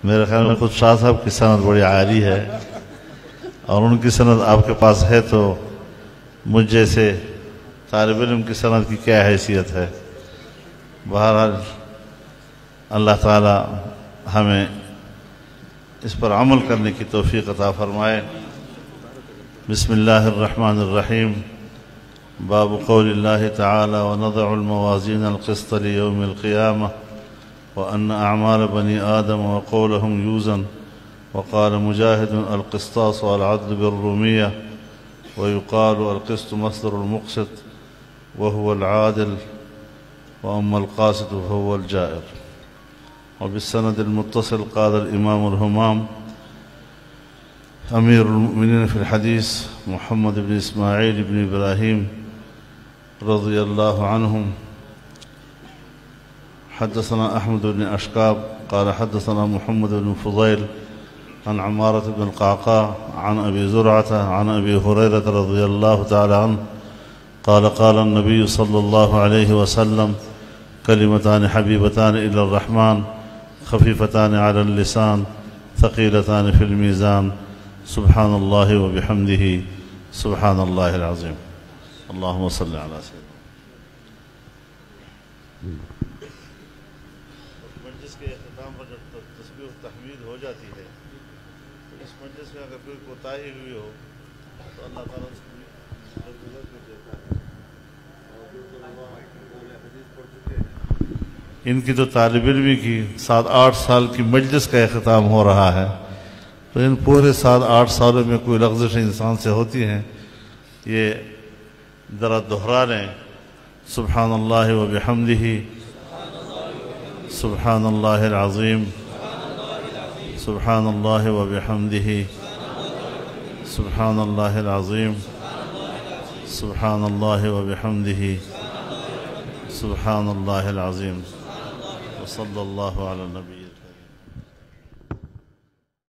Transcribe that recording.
मेरे ख्याल में खुद शाह साहब की सनद बड़ी आली है और उनकी सनद आपके पास है, तो मुझ जैसे तालिब इल्म की सनद की क्या हैसियत है। बहरहाल अल्लाह ताला हमें इस पर अमल करने की तौफीक अता फरमाए। बिस्मिल्लाहिर्रहमानिर्रहीम। बाब क़ौलिल्लाहि तआला व नज़अुल मवाज़ीन अल-क़िस्त लियौमिल क़ियामह व अन्न अअमाल बनी आदम व क़ौलहुम यूज़न व क़ाल मुजाहिदुन अल-क़िस्तास वल-अदल बिर्रुमिय्यह व युक़ालु अल-क़िस्त मस्दरुल मुक़सित व हुवल आदिल व अम्मल क़ासित फहुवल जाइर। और बिस्सनदिल मुत्तसिल क़ाल इमामुल हुमाम अमीरुल मुमिनीन फ़िल हदीस मुहम्मद इब्न इस्माईल इब्न इब्राहीम रज़ियल्लाहु अन्हुम हद्दसना अहमद बिन अशकाब क़ाल हद्दसना मुहम्मद बिन फ़ुज़ैल अन अम्मारत बिन क़अक़ा अन अबी ज़ुरअता अन अबी हुरैरत रज़ियल्लाहु तआला अन्हु क़ाल क़ाल अन्नबी सल्लल्लाहु अलैहि वसल्लम कलिमतान हबीबतान इलर रहमान खफ़ीफ़तान अलल लिसान थक़ीलतान फ़िल मीज़ान सुब्हानल्लाहि व बिहम्दिही सुब्हानल्लाहिल अज़ीम। अल्लाहुम्मा सल्लि अला सय्यिदिना। मजलिस के इख्तिताम पर जब तस्बीह व तहमीद हो जाती है तो इस मजलिस में अगर कोई कोताही हुई हो तो अल्लाह ताला उसको दरगुज़र कर देता है। इनकी तो तालिब इल्मी की 7-8 साल की मजलिस का इख्तिताम हो रहा है, तो इन पूरे 7-8 सालों में कोई लग़्ज़िश इंसान से होती हैं, ये ज़रा दोहरा लें। सुब्हानल्लाहि व बिहम्दिही सुब्हानल्लाहिल अज़ीम सुब्हानल्लाहि व बिहम्दिही सुब्हानल्लाहिल अज़ीम सुब्हानल्लाहि व बिहम्दिही सुब्हानल्लाहिल अज़ीम। व सल्लल्लाहु अला नबी।